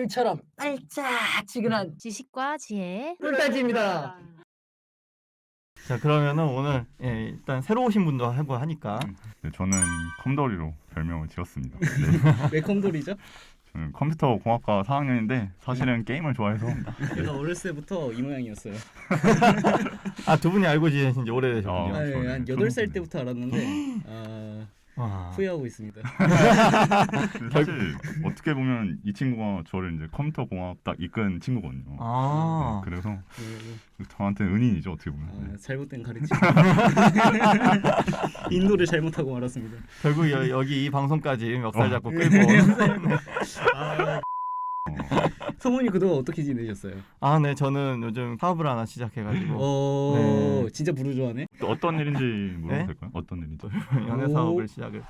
불처럼 반짝지근한 지식과 지혜 꿀단지입니다. 자 그러면은 오늘 일단 새로 오신 분도 하고 하니까 네, 저는 컴돌이로 별명을 지었습니다. 네, 왜 컴돌이죠? 저는 컴퓨터 공학과 4학년인데 사실은 게임을 좋아해서 제가 어렸을 때부터 이 모양이었어요. 아 두 분이 알고 지내신 지 오래되셨군요. 아, 네, 한 8살 때부터 알았는데 와. 후회하고 있습니다. 사실 어떻게 보면 이 친구가 저를 이제 컴퓨터 공학 딱 이끈 친구거든요. 아. 네, 그래서 저한테 은인이죠 어떻게 보면. 네. 잘못된 가르침. 인도를 잘못하고 말았습니다. 결국 여기 이 방송까지 멱살 잡고 끌고 성훈이 그동안 어떻게 지내셨어요? 아 네 저는 요즘 사업을 하나 시작해가지고 네. 진짜 부르주아네. 또 어떤 일인지 물어도 네? 될까요? 어떤 일인지? 연애 사업을 시작을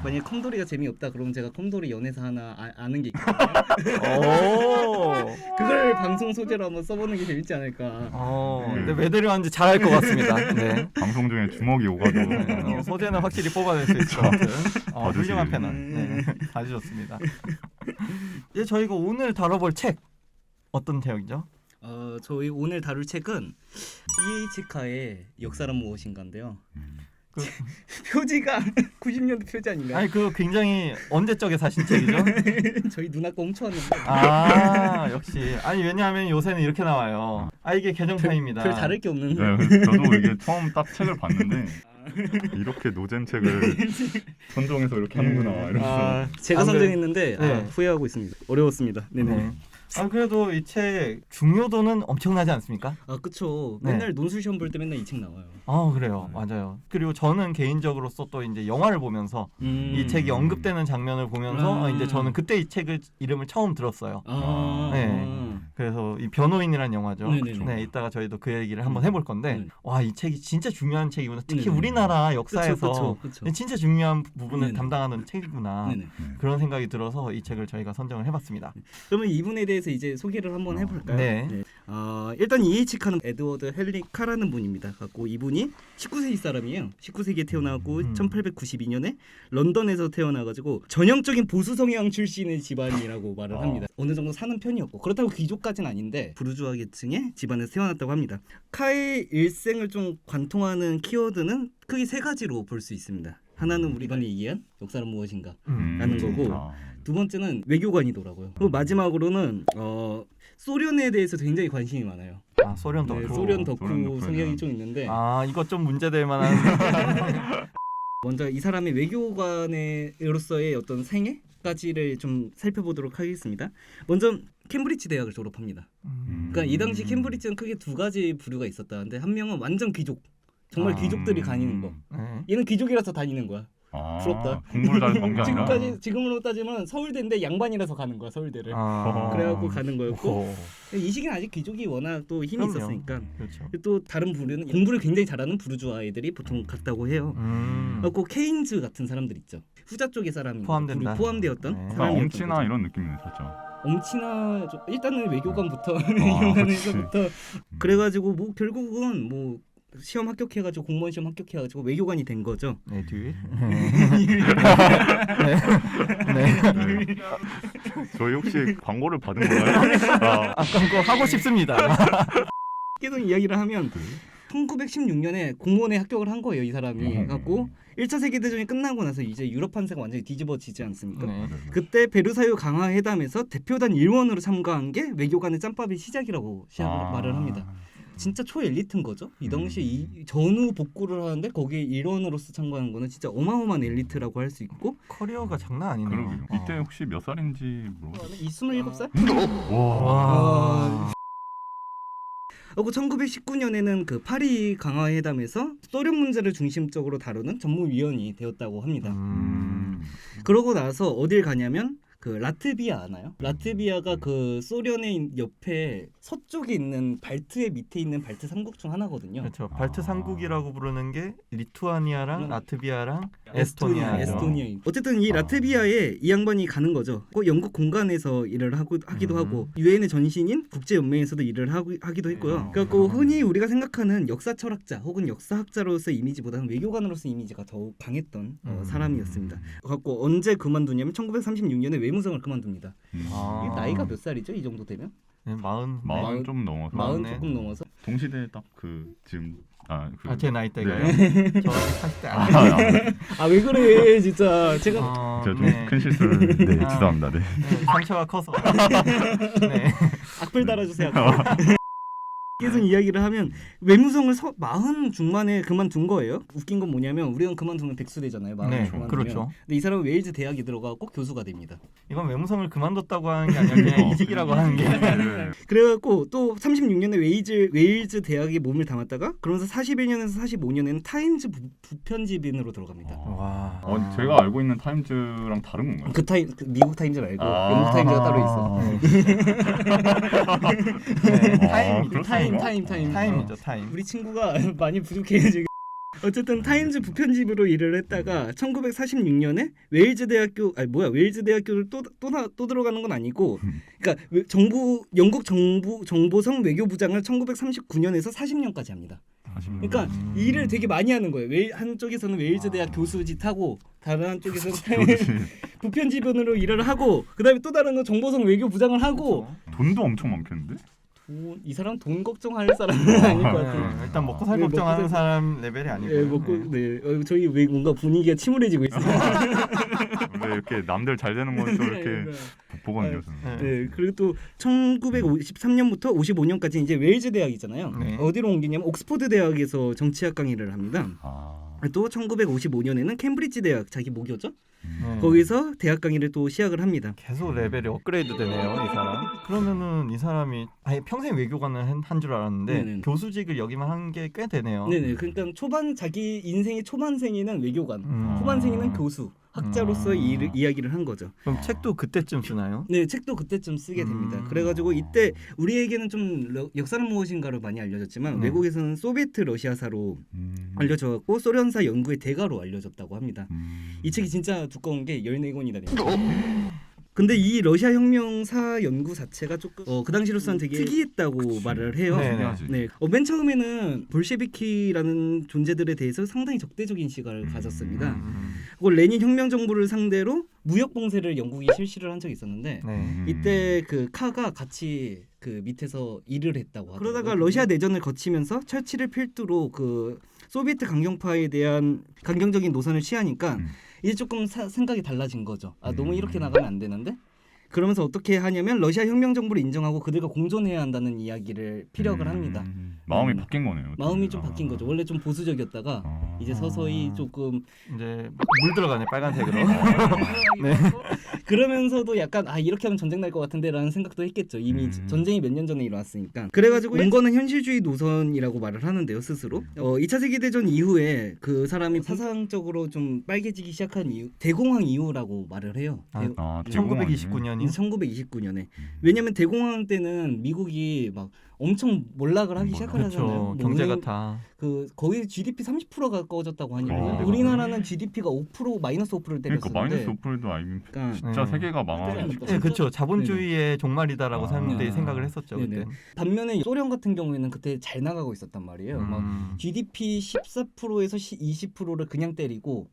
만약에 컴돌이가 재미없다 그러면 제가 컴돌이 연애사 하나 아는 게 있거든요. 오. 그걸 방송 소재로 한번 써보는 게 재밌지 않을까. 근데 왜 데려왔는지 잘 알 것 같습니다. 네. 방송 중에 주먹이 오가도 소재는 확실히 뽑아낼 수 있을 것 같은 봐주시길. 훌륭한 패널. 네. 아주 좋습니다. 이제 저희가 오늘 다뤄볼 책 어떤 책이죠? 저희 오늘 다룰 책은 이에이치카의 역사란 무엇인가인데요. 표지가 90년대 표지 아닌가요? 아니 그 굉장히 언제적에 사신 책이죠? 저희 누나 거 훔쳐왔는데 아 역시 아니 왜냐하면 요새는 이렇게 나와요. 아 이게 개정판입니다. 별 다를 게 없는데. 네, 저도 이게 처음 딱 책을 봤는데 이렇게 노잼 책을 선정해서 이렇게 하는구나 이러면서 제가 안 그래- 선정했는데 네. 후회하고 있습니다. 어려웠습니다. 네네. 네. 아 그래도 이 책 중요도는 엄청나지 않습니까? 그쵸. 네. 맨날 논술 시험 볼 때 맨날 이 책 나와요. 아 그래요, 맞아요. 그리고 저는 개인적으로서 또 이제 영화를 보면서 이 책이 언급되는 장면을 보면서 이제 저는 그때 이 책을 이름을 처음 들었어요. 네. 그래서 이 변호인이라는 영화죠. 네네네. 네, 이따가 저희도 그 얘기를 한번 해볼 건데, 네. 와 이 책이 진짜 중요한 책이구나. 특히 네네. 우리나라 역사에서 그쵸. 진짜 중요한 부분을 네네. 담당하는 책이구나. 네네. 그런 생각이 들어서 이 책을 저희가 선정을 해봤습니다. 그러면 이분에 대해서 이제 소개를 한번 해볼까요? 네. 일단 이에이치카는 에드워드 헬리카라는 분입니다. 갖고 이분이 19세기 사람이에요. 19세기에 태어나고 1892년에 런던에서 태어나가지고 전형적인 보수 성향 출신의 집안이라고 말을 합니다. 어느 정도 사는 편이었고 그렇다고 귀족까지는 아닌데 부르주아 계층의 집안에서 태어났다고 합니다. 카의 일생을 좀 관통하는 키워드는 크게 세 가지로 볼 수 있습니다. 하나는 우리가 얘기한 역사는 무엇인가 라는 거고 두 번째는 외교관이더라고요. 그리고 마지막으로는 소련에 대해서 굉장히 관심이 많으로요. 아 소련 덕후. 네, 소련 덕후 덕후는. 성향이 좀 있는데 아 이것 좀 문제될 만한. 먼저 이 사람의 외교관으로서의 어떤 생애까지를 좀 살펴보도록 하겠습니다. 먼저 캠브리지 대학을 졸업합니다. 그러니까 이 당시 캠브리지는 크게 두 가지 부류가 있었다는데 한 명은 완전 귀족, 정말 귀족들이 다니는 거. 네. 얘는 귀족이라서 다니는 거야. 부럽다. 공부를 잘한 게 아니라 지금으로 따지면 서울대인데 양반이라서 가는 거야 서울대를. 아. 그래갖고 가는 거였고 오. 이 시기는 아직 귀족이 워낙 또 힘이 그럼요. 있었으니까. 그렇죠. 또 다른 부류는 공부를 굉장히 잘하는 부르주아 아이들이 보통 갔다고 해요. 그리고 케인즈 같은 사람들 있죠. 후자 쪽의 사람이 포함된다. 포함되었던 네. 사람이었던 엄치나 거죠. 이런 느낌이 있었죠. 엄치나 일단은 외교관부터 영화에서부터 그래가지고 뭐 결국은 뭐 시험 합격해가지고 공무원 시험 합격해가지고 외교관이 된 거죠. 네 뒤. 네. 저희 혹시 광고를 받은 건가요? 광고 하고 싶습니다. 계속 이야기를 하면 1916년에 공무원에 합격을 한 거예요 이 사람이. 갖고 1차 세계대전이 끝나고 나서 이제 유럽 판세가 완전히 뒤집어지지 않습니까? 네. 그때 베르사유 강화회담에서 대표단 일원으로 참가한 게 외교관의 짬밥의 시작이라고 말을 합니다. 진짜 초엘리트인 거죠. 이 당시 이 전후 복구를 하는데 거기에 일원으로서 참가하는 거는 진짜 어마어마한 엘리트라고 할 수 있고. 커리어가 장난 아니네요. 그러게요. 이때 혹시 몇 살인지 물어봐도 27살? 와. 그리고 1919년에는 그 파리 강화회담에서 소련 문제를 중심적으로 다루는 전무위원이 되었다고 합니다. 그러고 나서 어딜 가냐면 그 라트비아 아나요? 라트비아가 그 소련의 옆에 서쪽에 있는 발트의 밑에 있는 발트 3국 중 하나거든요. 그렇죠. 발트 3국이라고 부르는 게 리투아니아랑 라트비아랑 에스토니아죠. 어쨌든 이 라트비아에 이 양반이 가는 거죠. 영국 공간에서 일을 하기도 하고 유엔의 전신인 국제연맹에서도 일을 하기도 했고요. 그래갖고 흔히 우리가 생각하는 역사 철학자 혹은 역사학자로서의 이미지보다는 외교관으로서의 이미지가 더욱 강했던 사람이었습니다. 그래갖고 언제 그만두냐면 1936년에 외무성을 그만둡니다. 이 나이가 몇 살이죠? 이 정도 되면? 네, 40 좀 넘어서. 40 조금 넘어서. 동시대 딱 그 지금 제 나이 때가요? 네. 저 아직 40대 아니에요. 왜 그래 진짜 제가 제가 좀 큰 실수를 죄송합니다. 네. 상처가 커서. 네. 악플 달아주세요. 계속 이야기를 하면 외무성을 40 중반에 그만둔 거예요. 웃긴 건 뭐냐면 우리는 그만두면 백수되잖아요. 네, 그만두면. 그렇죠. 근데 이 사람은 웨일즈 대학에 들어가고 교수가 됩니다. 이건 외무성을 그만뒀다고 하는 게 아니라 그냥 이직이라고 하는 게. 그래갖고 또 36년에 웨일즈 대학에 몸을 담았다가 그러면서 41년에서 45년에는 타임즈 부편집인으로 들어갑니다. 와. 제가 알고 있는 타임즈랑 다른 건가요? 그 미국 타임즈 말고 영국 타임즈가 따로 있어. 타임이죠, 타임. 우리 친구가 많이 부족해요 지금. 어쨌든 타임즈 부편집으로 일을 했다가 1946년에 웨일즈 대학교를 또 들어가는 건 아니고, 그러니까 영국 정보성 외교부장을 1939년에서 40년까지 합니다. 그러니까 일을 되게 많이 하는 거예요. 한쪽에서는 웨일즈 대학 교수짓 하고 다른 한쪽에서는 부편집원으로 일을 하고 그다음에 또 다른 건 정보성 외교부장을 하고. 돈도 엄청 많겠는데? 이 사람 돈 걱정할 사람은 아닐 것 같아요. 일단 먹고 살 걱정하는 사람 레벨이 아니고요. 저희 왜 뭔가 분위기가 침울해지고 있어요. 왜 이렇게 남들 잘 되는 건 또 이렇게 보거든요. 네, 그리고 또 1953년부터 55년까지 이제 웨일즈 대학이잖아요. 네. 어디로 옮기냐면 옥스퍼드 대학에서 정치학 강의를 합니다. 또 1955년에는 캠브리지 대학, 자기 모교죠? 거기서 대학 강의를 또 시작을 합니다. 계속 레벨이 업그레이드 되네요, 이 사람. 그러면은 이 사람이 아예 평생 외교관을 한 줄 알았는데 네네. 교수직을 여기만 한 게 꽤 되네요. 네네. 그러니까 자기 인생의 초반생에는 외교관, 후반생에는 교수, 학자로서 이야기를 한 거죠. 그럼 책도 그때쯤 쓰나요? 네, 책도 그때쯤 쓰게 됩니다. 그래가지고 이때 우리에게는 좀 역사는 무엇인가로 많이 알려졌지만 외국에서는 소비에트 러시아사로 알려져갖고 소련사 연구의 대가로 알려졌다고 합니다. 이 책이 진짜 두꺼운 게 14권이다. 근데 이 러시아 혁명사 연구 자체가 조금 그 당시로서는 되게 특이했다고 말을 해요. 네. 맨 처음에는 볼셰비키라는 존재들에 대해서 상당히 적대적인 시각을 가졌습니다. 그리고 레닌 혁명 정부를 상대로 무역 봉쇄를 영국이 실시를 한 적이 있었는데 이때 그 카가 같이 그 밑에서 일을 했다고 하더라고요. 그러다가 러시아 내전을 거치면서 철치를 필두로 그 소비에트 강경파에 대한 강경적인 노선을 취하니까 이제 조금 생각이 달라진 거죠. 너무 이렇게 나가면 안 되는데. 그러면서 어떻게 하냐면 러시아 혁명 정부를 인정하고 그들과 공존해야 한다는 이야기를 피력을 합니다. 마음이 바뀐 거네요. 마음이 좀 바뀐 거죠. 원래 좀 보수적이었다가 이제 서서히 조금 이제 물 들어가네, 빨간색으로. 네. 그러면서도 약간 이렇게 하면 전쟁 날 것 같은데라는 생각도 했겠죠. 이미 전쟁이 몇 년 전에 일어났으니까. 그래가지고 원거는 현실주의 노선이라고 말을 하는데요, 스스로. 2차 세계대전 이후에 그 사람이 사상적으로 좀 빨개지기 시작한 이유, 대공황 이후라고 말을 해요. 1929년이 1929년에. 왜냐면 대공황 때는 미국이 막 엄청 몰락을 하기 시작하잖아요. 경제가 다 거의 GDP 30%가 가까워졌다고 하니까 우리나라는 GDP가 5% 마이너스 5%를 때렸었는데. 그러니까 마이너스 5%도 아니면 진짜 세계가 망하는. 네, 그렇죠. 자본주의의 종말이다라고 사람들이 생각을 했었죠. 그때. 반면에 소련 같은 경우에는 그때 잘 나가고 있었단 말이에요. 막 GDP 14%에서 20%를 그냥 때리고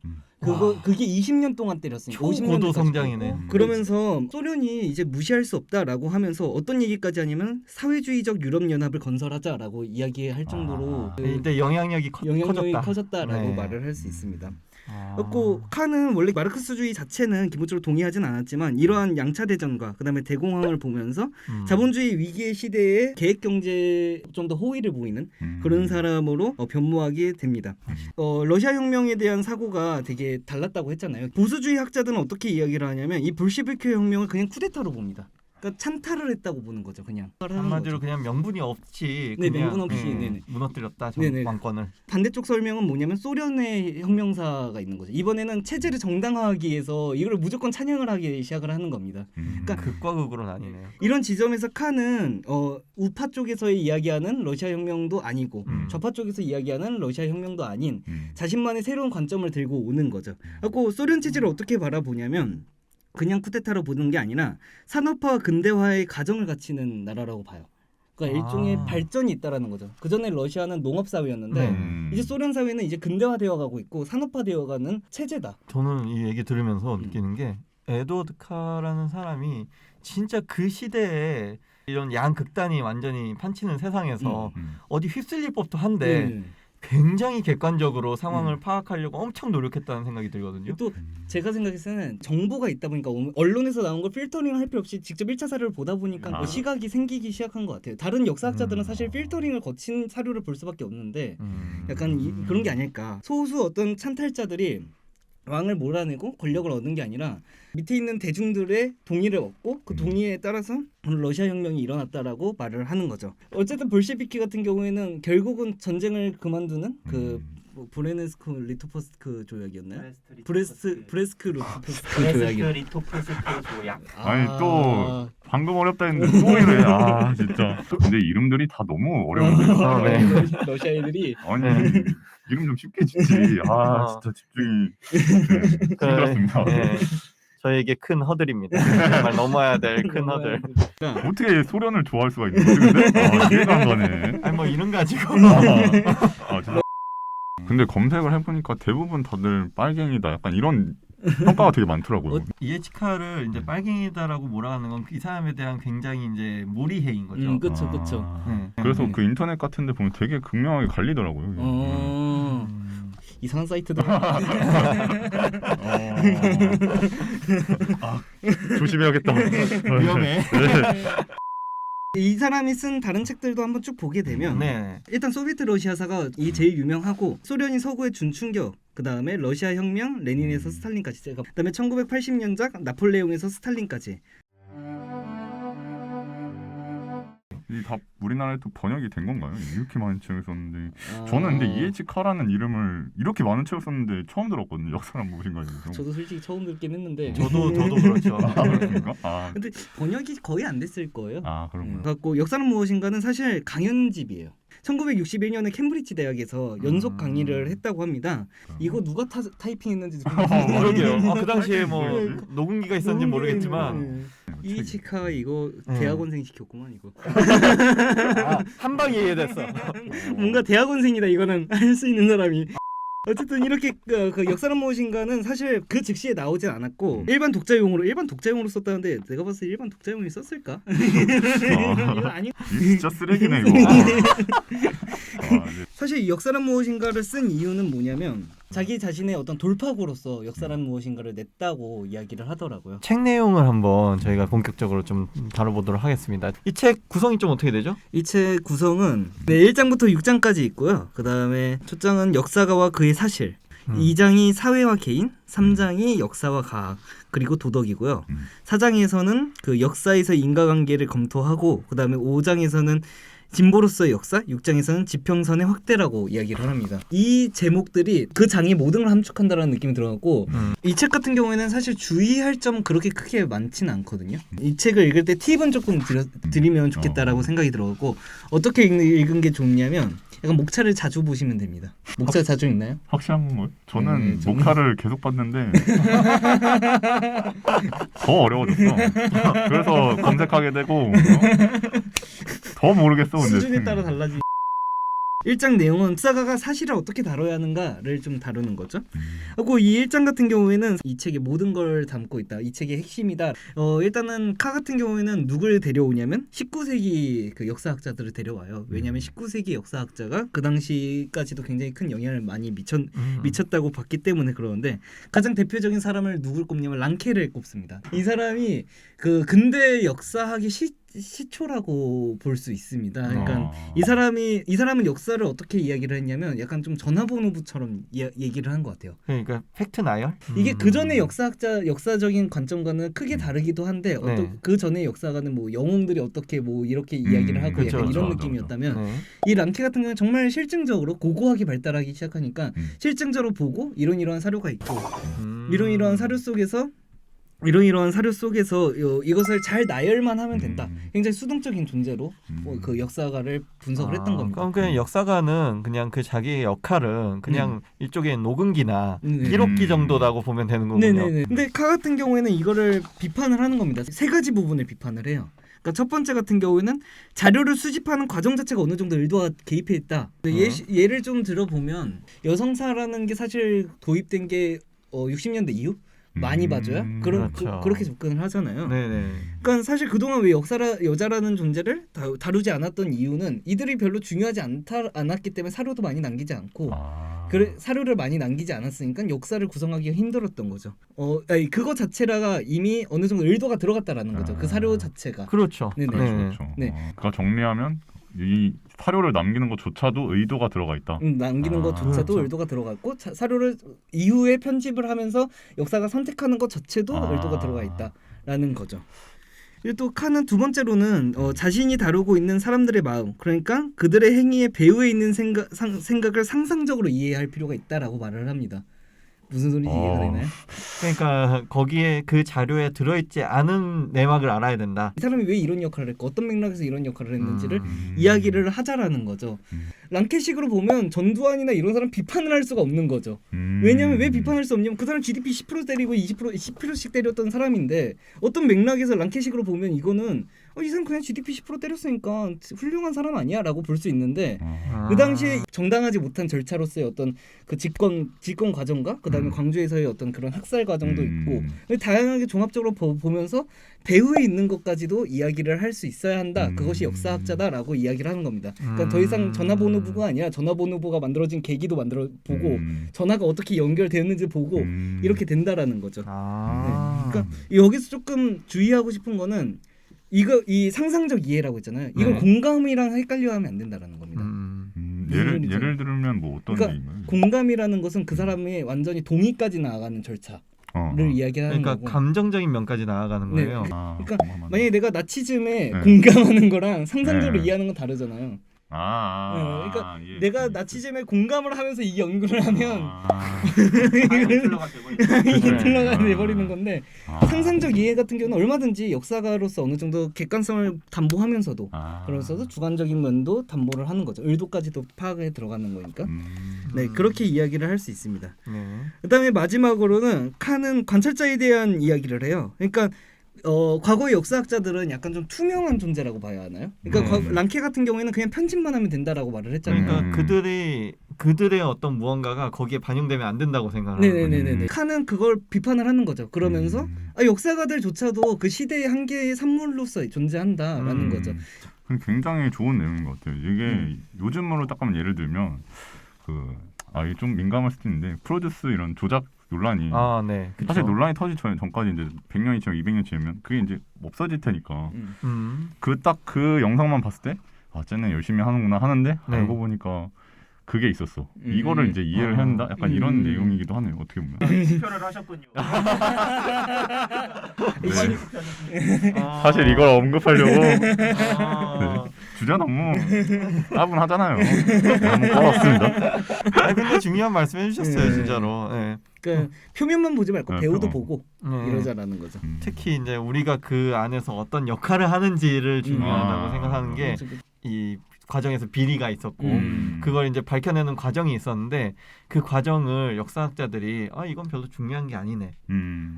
그게 20년 동안 때렸으니까 50년 고도 성장이네. 그러면서 소련이 이제 무시할 수 없다라고 하면서 어떤 얘기까지 하냐면 사회주의적 유럽 연합을 건설하자라고 이야기할 정도로 이때 영향력이 커졌다라고 말을 할 수 있습니다. 그리고 칸은 원래 마르크스주의 자체는 기본적으로 동의하진 않았지만 이러한 양차 대전과 그다음에 대공황을 보면서 자본주의 위기의 시대에 계획 경제에 좀 더 호의를 보이는 그런 사람으로 변모하게 됩니다. 러시아 혁명에 대한 사고가 되게 달랐다고 했잖아요. 보수주의 학자들은 어떻게 이야기를 하냐면 이 볼셰비크 혁명을 그냥 쿠데타로 봅니다. 그러니까 찬탈을 했다고 보는 거죠, 그냥. 한마디로 그냥 명분이 없이 네, 그냥 명분 없이 네네. 무너뜨렸다 네네. 정권을. 반대쪽 설명은 뭐냐면 소련의 혁명사가 있는 거죠. 이번에는 체제를 정당화하기 위해서 이걸 무조건 찬양을 하기 시작을 하는 겁니다. 그러니까 극과 극으로 나뉘네요. 이런 지점에서 칸은 우파 쪽에서의 이야기하는 러시아 혁명도 아니고 좌파 쪽에서 이야기하는 러시아 혁명도 아닌 자신만의 새로운 관점을 들고 오는 거죠. 그리고 소련 체제를 어떻게 바라보냐면 그냥 쿠데타로 보는 게 아니라 산업화와 근대화의 과정을 갖추는 나라라고 봐요. 그러니까 일종의 발전이 있다라는 거죠. 그 전에 러시아는 농업 사회였는데 이제 소련 사회는 이제 근대화되어 가고 있고 산업화되어 가는 체제다. 저는 이 얘기 들으면서 느끼는 게 에드워드 카라는 사람이 진짜 그 시대에 이런 양극단이 완전히 판치는 세상에서 어디 휩쓸릴 법도 한데 굉장히 객관적으로 상황을 파악하려고 엄청 노력했다는 생각이 들거든요. 또 제가 생각했을 때는 정보가 있다 보니까 언론에서 나온 걸 필터링 할 필요 없이 직접 1차 사료를 보다 보니까 뭐 시각이 생기기 시작한 것 같아요. 다른 역사학자들은 사실 필터링을 거친 사료를 볼 수밖에 없는데 약간 그런 게 아닐까. 소수 어떤 찬탈자들이 왕을 몰아내고 권력을 얻은 게 아니라 밑에 있는 대중들의 동의를 얻고 그 동의에 따라서 러시아 혁명이 일어났다라고 말을 하는 거죠. 어쨌든 볼셰비키 같은 경우에는 결국은 전쟁을 그만두는 그 브레네스크 리토포스크 조약이었나요? 브레스크 리토포스크 조약이요. 리토포스크 조약. 아니 또 방금 어렵다 했는데 또 이래. 아 진짜. 근데 이름들이 다 너무 어려운데. 네. 러시아 애들이 아니 이름 좀 쉽게 짓지. 아 진짜 집중이 힘들었습니다. 네. 저에게 큰 허들입니다. 정말 넘어야 될 큰 허들. 어떻게 소련을 좋아할 수가 있는 거지 근데? 아 이해가 안 가네. 아니 뭐 이런 가지고. 진짜. 근데 검색을 해보니까 대부분 다들 빨갱이다. 약간 이런 평가가 되게 많더라고요. 이에치카를 이제 빨갱이다라고 몰아가는 건 이 사람에 대한 굉장히 이제 무리해인 거죠. 그렇죠. 그래서 그 인터넷 같은데 보면 되게 극명하게 갈리더라고요. 이상한 사이트들. 조심해야겠다. 위험해. 이 사람이 쓴 다른 책들도 한번 쭉 보게 되면 일단 소비에트 러시아사가 이 제일 유명하고 소련이 서구의 준충격, 그 다음에 러시아 혁명, 레닌에서 스탈린까지, 그 다음에 1980년작 나폴레옹에서 스탈린까지. 이 다 우리나라에 또 번역이 된 건가요? 이렇게 많은 책을 썼는데 저는 근데 이에치카라는 이름을 이렇게 많은 책을 썼는데 처음 들었거든요. 역사란 무엇인가 해서. 저도 솔직히 처음 듣긴 했는데 저도 그렇죠. 그런가? 근데 번역이 거의 안 됐을 거예요. 그런가요? 갖고 역사는 무엇인가는 사실 강연집이에요. 1961년에 캠브리지 대학에서 연속 강의를 했다고 합니다. 이거 누가 타이핑했는지 모르게요. 그 당시에 뭐 녹음기가 있었는지 모르겠지만 이에치카 이거 대학원생 시켰구만 이거. 한 방에 이해됐어. 뭔가 대학원생이다 이거는 할 수 있는 사람이. 어쨌든 이렇게 그 역사는 무엇인가는 사실 그 즉시에 나오진 않았고 일반 독자용으로 썼다는데 내가 봤을 때 일반 독자용이 썼을까? 이거 아니. 진짜 쓰레기네 이거. 사실 역사란 무엇인가를 쓴 이유는 뭐냐면 자기 자신의 어떤 돌파구로서 역사란 무엇인가를 냈다고 이야기를 하더라고요. 책 내용을 한번 저희가 본격적으로 좀 다뤄보도록 하겠습니다. 이 책 구성이 좀 어떻게 되죠? 이 책 구성은 1장부터 6장까지 있고요. 그 다음에 초장은 역사가와 그의 사실, 2장이 사회와 개인, 3장이 역사와 과학, 그리고 도덕이고요. 4장에서는 그 역사에서 인과관계를 검토하고 그 다음에 5장에서는 진보로서의 역사, 6장에서는 지평선의 확대라고 이야기를 합니다. 이 제목들이 그 장의 모든 걸 함축한다는 느낌이 들어갖고 이 책 같은 경우에는 사실 주의할 점 그렇게 크게 많지는 않거든요. 이 책을 읽을 때 팁은 조금 드리면 좋겠다라고 생각이 들어갖고 어떻게 읽은 게 좋냐면 약간 목차를 자주 보시면 됩니다. 목차 자주 읽나요? 확실한 건 뭐예요? 저는 목차를 계속 봤는데 더 어려워졌어. 그래서 검색하게 되고 더 모르겠어. 근데 수준에 따라 달라지. 1장 내용은 역사가가 사실을 어떻게 다뤄야 하는가를 좀 다루는 거죠. 그리고 이 1장 같은 경우에는 이 책의 모든 걸 담고 있다. 이 책의 핵심이다. 일단은 카 같은 경우에는 누굴 데려오냐면 19세기 그 역사학자들을 데려와요. 왜냐하면 19세기 역사학자가 그 당시까지도 굉장히 큰 영향을 많이 미쳤다고 봤기 때문에 그러는데 가장 대표적인 사람을 누굴 꼽냐면 랑케를 꼽습니다. 이 사람이 그 근대 역사학의 시초라고 볼 수 있습니다. 그러니까 이 사람은 역사를 어떻게 이야기를 했냐면 약간 좀 전화번호부처럼 얘기를 한 것 같아요. 그러니까 팩트 나열? 이게 그 전에 역사적인 관점과는 크게 다르기도 한데 그 전에 역사가는 뭐 영웅들이 어떻게 뭐 이렇게 이야기를 하고 그쵸, 약간 이런 그쵸, 느낌이었다면 이 랑케 같은 경우는 정말 실증적으로 고고하게 발달하기 시작하니까 실증적으으로 보고 이러한 사료가 있고 이러한 사료 속에서 이것을 잘 나열만 하면 된다. 굉장히 수동적인 존재로 그 역사가를 분석을 했던 겁니다. 그럼 그냥 역사가는 그냥 그 자기의 역할은 그냥 일종의 녹음기나 기록기 정도라고 보면 되는 거군요. 네네네. 근데 카 같은 경우에는 이거를 비판을 하는 겁니다. 세 가지 부분을 비판을 해요. 그러니까 첫 번째 같은 경우에는 자료를 수집하는 과정 자체가 어느 정도 의도가 개입해 있다. 예를 좀 들어보면 여성사라는 게 사실 도입된 게 60년대 이후 많이 봐줘야 그렇게 접근을 하잖아요. 네네. 그러니까 사실 그동안 왜 여자라는 존재를 다루지 않았던 이유는 이들이 별로 중요하지 않았기 때문에 사료도 많이 남기지 않고 사료를 많이 남기지 않았으니까 역사를 구성하기가 힘들었던 거죠. 그거 자체가 이미 어느 정도 의도가 들어갔다라는 거죠. 그 사료 자체가. 그렇죠. 네네. 그렇죠. 네. 그러니까 정리하면 이 사료를 남기는 것조차도 의도가 들어가 있다. 남기는 것조차도 그렇죠. 의도가 들어가 있고 사료를 이후에 편집을 하면서 역사가 선택하는 것 자체도 의도가 들어가 있다라는 거죠. 그리고 또 칸은 두 번째로는 자신이 다루고 있는 사람들의 마음, 그러니까 그들의 행위에 배후에 있는 생각을 상상적으로 이해할 필요가 있다라고 말을 합니다. 무슨 소리인지 이해가 되나요? 그러니까 거기에 그 자료에 들어있지 않은 내막을 알아야 된다. 이 사람이 왜 이런 역할을 했고 어떤 맥락에서 이런 역할을 했는지를 이야기를 하자라는 거죠. 랑케식으로 보면 전두환이나 이런 사람 비판을 할 수가 없는 거죠. 왜냐하면 왜 비판할 수 없냐면 그 사람 GDP 10% 때리고 10%씩 때렸던 사람인데 어떤 맥락에서 랑케식으로 보면 이거는 이 사람 그냥 GDP 10% 때렸으니까 훌륭한 사람 아니야 라고 볼 수 있는데 그 당시에 정당하지 못한 절차로서의 어떤 그 집권 과정과 그 다음에 광주에서의 어떤 그런 학살 과정도 있고 다양하게 종합적으로 보면서 배후에 있는 것까지도 이야기를 할 수 있어야 한다. 그것이 역사학자다라고 이야기를 하는 겁니다. 그러니까 더 이상 전화번호부가 아니라 전화번호부가 만들어진 계기도 보고 전화가 어떻게 연결되었는지 보고 이렇게 된다라는 거죠. 네. 그러니까 여기서 조금 주의하고 싶은 거는 이 상상적 이해라고 했잖아요. 이걸 공감이랑 헷갈려하면 안 된다라는 겁니다. 예를 들면 뭐 어떤 그러니까 얘기인가요? 공감이라는 것은 그 사람이 완전히 동의까지 나아가는 절차를 이야기하는 그러니까 거고. 감정적인 면까지 나아가는 거예요. 그러니까 만약에 내가 나치즘에 공감하는 거랑 상상적으로 이해하는 건 다르잖아요. 그러니까 내가 나치즘에 공감을 하면서 이 연구를 하면 히틀러가 돼버리는 건데 상상적 이해 같은 경우는 얼마든지 역사가로서 어느 정도 객관성을 담보하면서도 그러면서도 주관적인 면도 담보를 하는 거죠. 의도까지도 파악에 들어가는 거니까. 네, 그렇게 이야기를 할 수 있습니다. 그다음에 마지막으로는 칸은 관찰자에 대한 이야기를 해요. 그러니까 과거의 역사학자들은 약간 좀 투명한 존재라고 봐야 하나요? 그러니까 랑케 같은 경우에는 그냥 편집만 하면 된다라고 말을 했잖아요. 그러니까 그들의 어떤 무언가가 거기에 반영되면 안 된다고 생각을 하는 거예요. 네네네네. 칸은 그걸 비판을 하는 거죠. 그러면서 역사가들조차도 그 시대의 한계의 산물로서 존재한다라는 거죠. 굉장히 좋은 내용인 것 같아요. 이게 요즘으로 딱 하면 예를 들면 이게 좀 민감할 수도 있는데 프로듀스 이런 조작 논란이 사실 논란이 터지기 전까지 이제 100년이 지나고 200년 지나면 그게 이제 없어질 테니까 그 영상만 봤을 때 쟤는 열심히 하는구나 하는데 알고 보니까 그게 있었어. 이거를 이제 이해를 해야 한다. 약간 이런 내용이기도 하네요. 어떻게 보면. 투표를 하셨군요. 사실 이걸 언급하려고 주제 너무 따분하잖아요. 너무 꺼웠습니다. 근데 중요한 말씀 해주셨어요, 진짜로. 그러니까 표면만 보지 말고 배우도 보고 이러자라는 거죠. 특히 이제 우리가 그 안에서 어떤 역할을 하는지를 중요하다고 생각하는 게 이 과정에서 비리가 있었고 그걸 이제 밝혀내는 과정이 있었는데 그 과정을 역사학자들이 이건 별로 중요한 게 아니네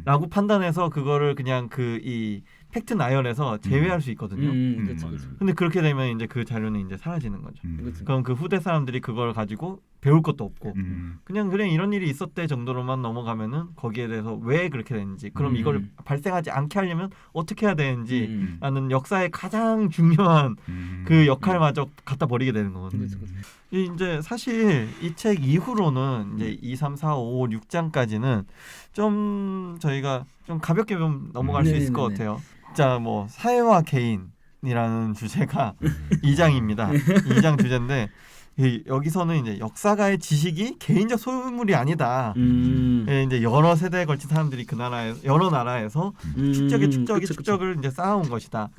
라고 판단해서 그거를 그냥 이 팩트 나열에서 제외할 수 있거든요. 그렇죠. 근데 그렇게 되면 이제 그 자료는 이제 사라지는 거죠. 그럼 그 후대 사람들이 그걸 가지고 배울 것도 없고 그냥 이런 일이 있었대 정도로만 넘어가면은 거기에 대해서 왜 그렇게 됐는지 그럼 이걸 발생하지 않게 하려면 어떻게 해야 되는지 라는 역사의 가장 중요한 그 역할마저 갖다 버리게 되는 거거든요. 이제 사실 이 책 이후로는 이제 2, 3, 4, 5, 6장까지는 좀 저희가 좀 가볍게 좀 넘어갈 수 있을 것 같아요. 자, 뭐 사회와 개인 역사관이라는 주제가 2장입니다. 2장 주제인데 여기서는 이제 역사가의 지식이 개인적 소유물이 아니다. 이제 여러 세대에 걸친 사람들이 그 나라에 여러 나라에서 축적을 이제 쌓아온 것이다.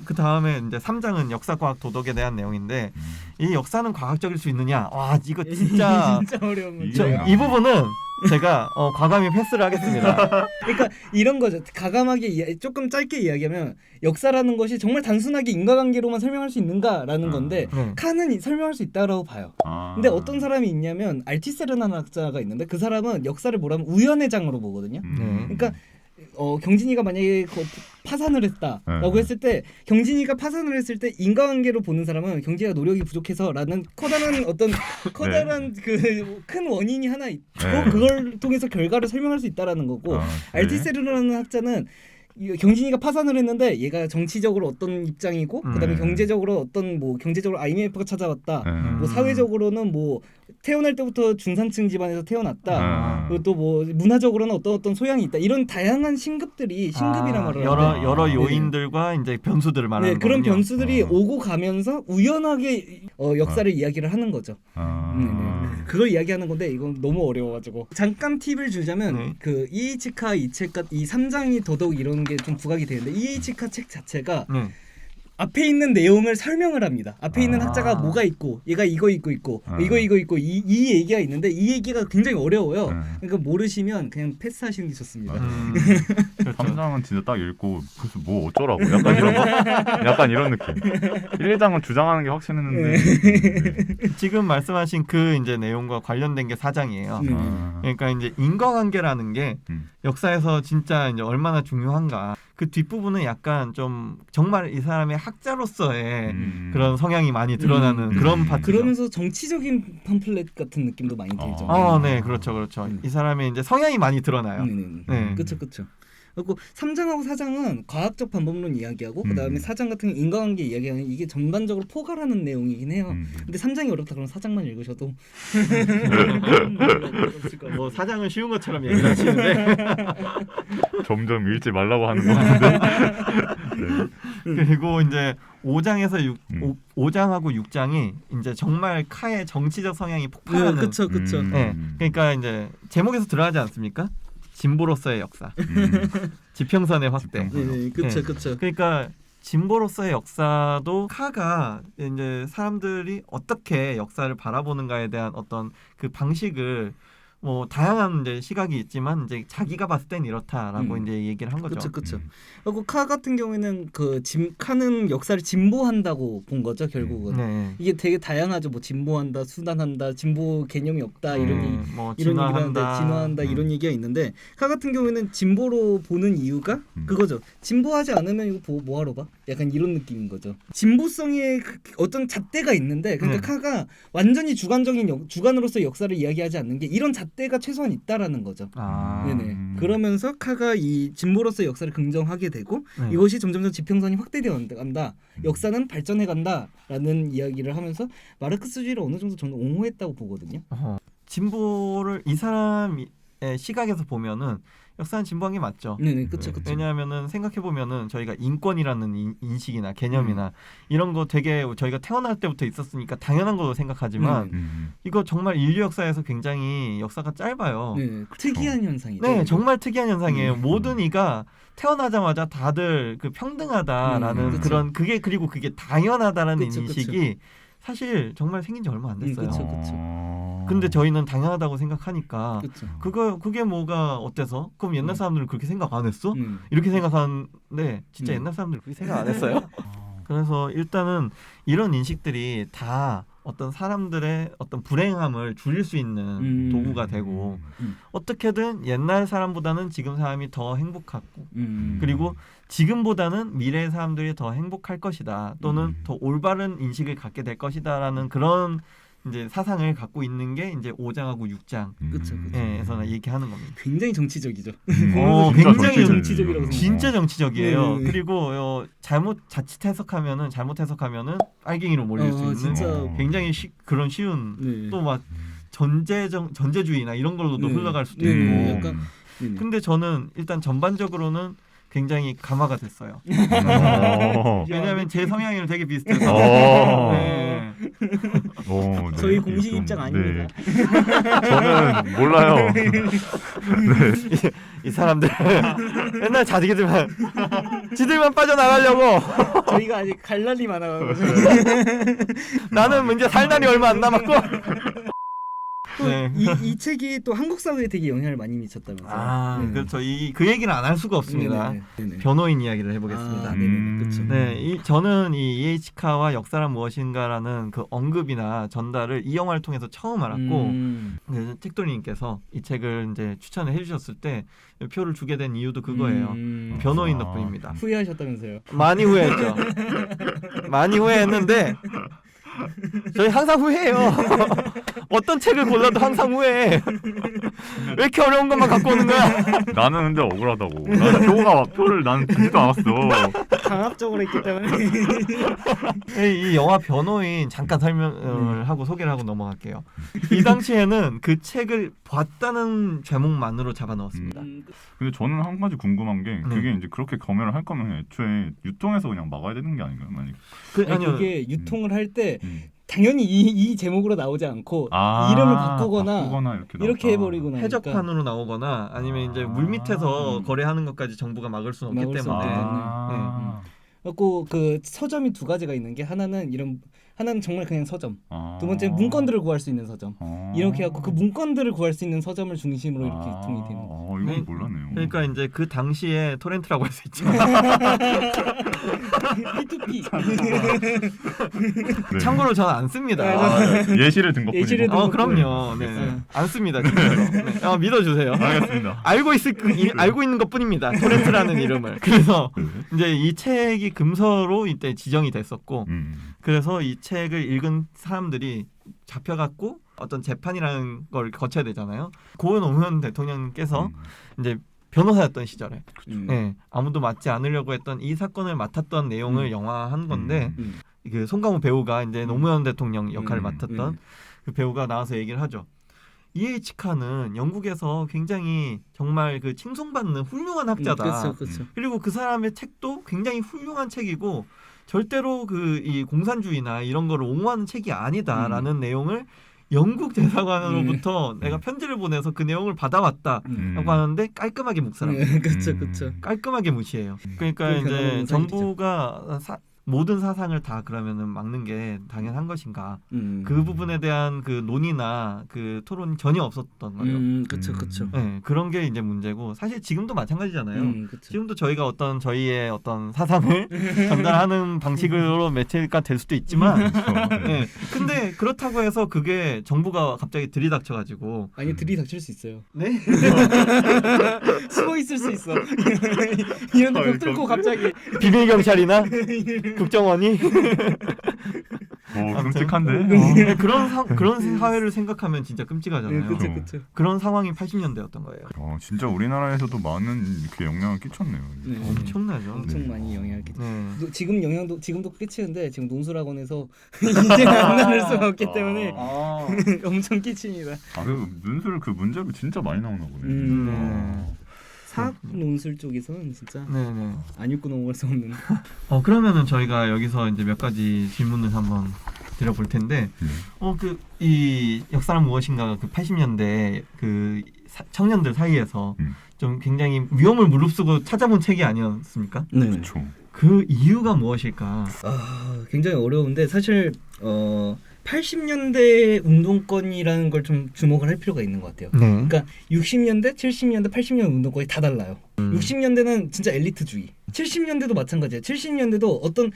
그 다음에 이제 3장은 역사과학 도덕에 대한 내용인데 이 역사는 과학적일 수 있느냐? 와 이거 진짜 진짜 어려운 문제. 이 부분은 제가 과감히 패스를 하겠습니다. 그러니까 이런 거죠. 가감하게 조금 짧게 이야기하면 역사라는 것이 정말 단순하게 인과관계로만 설명할 수 있는가라는 건데 칸은 설명할 수 있다고 봐요. 근데 어떤 사람이 있냐면 알티세르라는 학자가 있는데 그 사람은 역사를 뭐라면 우연의 장으로 보거든요. 그러니까 경진이가 만약에 파산을 했다라고 했을 때 경진이가 파산을 했을 때 인과관계로 보는 사람은 경진이가 노력이 부족해서라는 커다란 그 큰 원인이 하나 있고 그걸 통해서 결과를 설명할 수 있다라는 거고 알티세르라는 학자는 경진이가 파산을 했는데 얘가 정치적으로 어떤 입장이고 그다음에 경제적으로 어떤 뭐 경제적으로 IMF가 찾아왔다. 뭐 사회적으로는 뭐 태어날 때부터 중산층 집안에서 태어났다. 그리고 또 뭐 문화적으로는 어떤 소양이 있다. 이런 다양한 신급이란 말을 여러 요인들과 이제 변수들을 말하는 거군요. 그런 변수들이 오고 가면서 우연하게 역사를 이야기를 하는 거죠. 그걸 이야기하는 건데 이건 너무 어려워가지고 잠깐 팁을 주자면 그 이에이치카 이 책과 이 3장이 더더욱 이런 게 좀 부각이 되는데 이에이치카 책 자체가 앞에 있는 내용을 설명을 합니다. 앞에 있는 학자가 뭐가 있고 얘가 이거 있고 이거 있고 이 얘기가 있는데 이 얘기가 굉장히 어려워요. 그러니까 모르시면 그냥 패스하시는 게 좋습니다. 3장은 진짜 딱 읽고 그래서 뭐 어쩌라고 약간 이런 느낌. 1, 2장은 주장하는 게 확신했는데 지금 말씀하신 그 이제 내용과 관련된 게 4장이에요. 그러니까 이제 인과관계라는 게 역사에서 진짜 이제 얼마나 중요한가. 그 뒷부분은 약간 좀 정말 이 사람의 학자로서의 그런 성향이 많이 드러나는 그런 파트죠. 그러면서 정치적인 팜플렛 같은 느낌도 많이 들죠. 네, 그렇죠. 이 사람의 이제 성향이 많이 드러나요. 그렇죠. 그리고 3장하고 4장은 과학적 방법론 이야기하고 그다음에 4장 같은 건 인과관계 이야기하는 이게 전반적으로 포괄하는 내용이긴 해요. 근데 3장이 어렵다 그러면 4장만 읽으셔도 뭐 4장은 쉬운 것처럼 얘기를 하시는데 점점 읽지 말라고 하는 것 같은데. 그리고 이제 5장에서 5장하고 6장이 이제 정말 카의 정치적 성향이 폭발하는. 그렇죠. 그러니까 이제 제목에서 들어가지 않습니까? 진보로서의 역사, 지평선의 확대. 그렇죠. 그러니까 진보로서의 역사도 카가 이제 사람들이 어떻게 역사를 바라보는가에 대한 어떤 그 방식을 뭐 다양한 이제 시각이 있지만 이제 자기가 봤을 땐 이렇다라고 이제 얘기를 한 거죠. 그렇죠. 그리고 카 같은 경우에는 카는 역사를 진보한다고 본 거죠 결국은. 이게 되게 다양하죠. 뭐 진보한다, 수단한다, 진보 개념이 없다 이런 얘기를 하는데 진화한다 이런 얘기가 있는데 카 같은 경우에는 진보로 보는 이유가 그거죠. 진보하지 않으면 이거 뭐 하러 봐? 약간 이런 느낌인 거죠. 진보성의 어떤 잣대가 있는데 그러니까 카가 완전히 주관으로서 역사를 이야기하지 않는 게 이런 잣대가 최소한 있다라는 거죠. 그러면서 카가 이 진보로서 역사를 긍정하게 되고 이것이 점점 지평선이 확대되어 간다. 역사는 발전해 간다라는 이야기를 하면서 마르크스주의를 어느 정도 저는 옹호했다고 보거든요. 진보를 이 사람의 시각에서 보면은 역사는 진보한 게 맞죠. 그렇죠. 왜냐하면은 생각해 보면은 저희가 인권이라는 인식이나 개념이나 이런 거 되게 저희가 태어날 때부터 있었으니까 당연한 거로 생각하지만 이거 정말 인류 역사에서 굉장히 역사가 짧아요. 특이한 현상이죠. 정말 특이한 현상이에요. 모든 이가 태어나자마자 다들 그 평등하다라는 그런 그리고 그게 당연하다라는 인식이 사실 정말 생긴 지 얼마 안 됐어요. 근데 저희는 당연하다고 생각하니까 그게 뭐가 어때서? 그럼 옛날 사람들은 그렇게 생각 안 했어? 이렇게 생각하는데 진짜 옛날 사람들은 그렇게 생각 안 했어요. 그래서 일단은 이런 인식들이 다 어떤 사람들의 어떤 불행함을 줄일 수 있는 도구가 되고 어떻게든 옛날 사람보다는 지금 사람이 더 행복하고 그리고 지금보다는 미래의 사람들이 더 행복할 것이다 또는 더 올바른 인식을 갖게 될 것이다라는 그런 이제 사상을 갖고 있는 게 이제 5장하고 6장 에서는 얘기하는 겁니다. 굉장히 정치적이죠. 굉장히 정치적이라고 생각해요. 진짜 정치적이에요. 그리고 자칫 해석하면은 잘못 해석하면은 빨갱이로 몰릴 수 있는 굉장히 그런 쉬운 또 막 전제주의나 이런 걸로도 흘러갈 수도 있고. 근데 저는 일단 전반적으로는 굉장히 감화가 됐어요. 어. 왜냐하면 제 성향이랑 되게 비슷해서. 네. 네, 저희 공식 좀, 입장 아닙니다. 네. 저는 몰라요. 이 사람들 맨날 지들만 빠져나가려고. 저희가 아직 갈 날이 많아가지고 나는 이제 살 날이 얼마 안 남았고. 네. 이 책이 또 한국 사회에 되게 영향을 많이 미쳤다면서요. 네. 그렇죠. 그 얘기는 안 할 수가 없습니다. 네네. 변호인 이야기를 해보겠습니다. 네네. 그렇죠. 네, 저는 이 이에이치카와 역사란 무엇인가라는 그 언급이나 전달을 이 영화를 통해서 처음 알았고, 그 책돌이님께서 이 책을 이제 추천을 해주셨을 때 표를 주게 된 이유도 그거예요. 변호인 덕분입니다. 후회하셨다면서요? 많이 후회했죠. 많이 후회했는데 저희 항상 후회해요. 어떤 책을 골라도 항상 후회해. 왜 이렇게 어려운 것만 갖고 오는 거야? 나는 근데 억울하다고. 나는 표를 나는 주지도 않았어. 강압적으로 했기 때문에. 이 영화 변호인 잠깐 설명을 하고 소개를 하고 넘어갈게요. 이 당시에는 그 책을 봤다는 제목만으로 잡아넣었습니다. 근데 저는 한 가지 궁금한 게 그게 이제 그렇게 검열을 할 거면 애초에 유통해서 그냥 막아야 되는 게 아닌가요? 만약 그게 유통을 할 때 당연히 이 제목으로 나오지 않고 이름을 바꾸거나 이렇게 해버리고 나니까 해적판으로 나오거나 아니면 이제 물밑에서 거래하는 것까지 정부가 막을 수는 없기 때문에. 그리고 그 서점이 두 가지가 있는 게 하나는 정말 그냥 서점, 두 번째는 문건들을 구할 수 있는 서점. 이렇게 해갖고 그 문건들을 구할 수 있는 서점을 중심으로 이렇게 유통이 되는 거예요. 이건 몰랐네요. 그러니까 이제 그 당시에 토렌트라고 할 수 있죠. P2P. 네. 참고로 저는 안 씁니다. 예시를 든 것뿐이고. 그럼요. 네. 안 씁니다. 진짜로. 네. 믿어주세요. 알겠습니다. 알고 있는 것뿐입니다. 토렌트라는 이름을. 그래서 이제 이 책이 금서로 이때 지정이 됐었고, 그래서 이 책을 읽은 사람들이 잡혀갖고 어떤 재판이라는 걸 거쳐야 되잖아요. 고은 노무현 대통령께서 이제 변호사였던 시절에 네, 아무도 맡지 않으려고 했던 이 사건을 맡았던 내용을 영화한 건데 그 송강호 배우가 이제 노무현 대통령 역할을 맡았던 그 배우가 나와서 얘기를 하죠. 이에이치카는 영국에서 굉장히 정말 그 칭송받는 훌륭한 학자다. 그쵸. 그리고 그 사람의 책도 굉장히 훌륭한 책이고 절대로 그 이 공산주의나 이런 거를 옹호하는 책이 아니다라는 내용을 영국 대사관으로부터 내가 편지를 보내서 그 내용을 받아왔다라고 하는데 깔끔하게 묵살합니다. 그쵸. 깔끔하게 무시해요. 그러니까 이제 정부가 모든 사상을 다 그러면은 막는 게 당연한 것인가? 그 부분에 대한 그 논의나 그 토론이 전혀 없었던 거예요. 그쵸. 네, 그런 게 이제 문제고 사실 지금도 마찬가지잖아요. 지금도 저희가 저희의 어떤 사상을 전달하는 방식으로 매체가 될 수도 있지만, 네, 근데 그렇다고 해서 그게 정부가 갑자기 들이닥쳐가지고 아니 들이닥칠 수 있어요. 네? 숨어 있을 수 있어. 이런 데 뚫고 갑자기 비밀 경찰이나 국정원이 끔찍한데. 그런 사회를 생각하면 진짜 끔찍하잖아요. 그쵸. 그런 상황이 80년대였던 거예요. 진짜 우리나라에서도 많은 이렇게 영향을 끼쳤네요. 엄청나죠. 엄청 많이 영향을 끼쳤죠. 네. 지금도 끼치는데 지금 농술학원에서 인생 안 나눌 수가 없기 때문에 엄청 끼칩니다. 그 논술 그 문제가 진짜 많이 나오나 보네. 사학 논술 쪽에서는 진짜 네네. 안 읽고 넘어갈 수 없는. 그러면은 저희가 여기서 이제 몇 가지 질문을 한번 드려볼 텐데, 이 역사란 무엇인가가 그 80년대 그 청년들 사이에서 좀 굉장히 위험을 무릅쓰고 찾아본 책이 아니었습니까? 네. 그렇죠. 그 이유가 무엇일까? 굉장히 어려운데 사실 80년대 운동권이라는 걸 좀 주목을 할 필요가 있는 것 같아요. 그러니까 60년대, 70년대, 80년대 운동권이 다 달라요. 60년대는 진짜 엘리트주의. 70년대도 마찬가지예요. 70년대도 어떤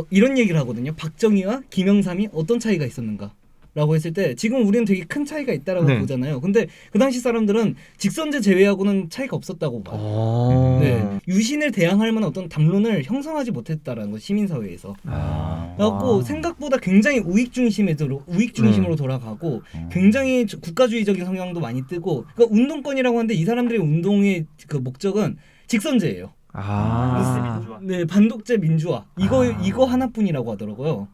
이런 얘기를 하거든요. 박정희와 김영삼이 어떤 차이가 있었는가? 라고 했을 때 지금 우리는 되게 큰 차이가 있다라고 보잖아요. 근데 그 당시 사람들은 직선제 제외하고는 차이가 없었다고 봐요. 네. 유신을 대항할 만한 어떤 담론을 형성하지 못했다라는 거 시민사회에서. 그래갖고 생각보다 굉장히 우익 중심으로 돌아가고 굉장히 국가주의적인 성향도 많이 뜨고. 그러니까 운동권이라고 하는데 이 사람들의 운동의 그 목적은 직선제예요. 네, 반독재 민주화 이거 하나뿐이라고 하더라고요.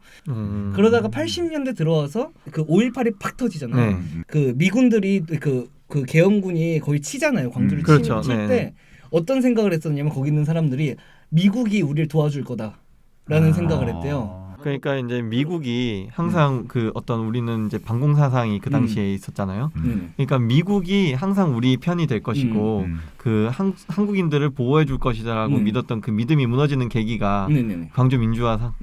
그러다가 80년대 들어와서 그 5.18이 팍 터지잖아요. 그 미군들이 그 계엄군이 거의 치잖아요. 광주를 칠 때 어떤 생각을 했었냐면 거기 있는 사람들이 미국이 우리를 도와줄 거다라는 생각을 했대요. 그러니까 이제 미국이 항상 그 어떤 우리는 이제 방공사상이 그 당시에 있었잖아요. 그러니까 미국이 항상 우리 편이 될 것이고 그 한국인들을 보호해 줄 것이다라고 믿었던 그 믿음이 무너지는 계기가 광주 민주화상.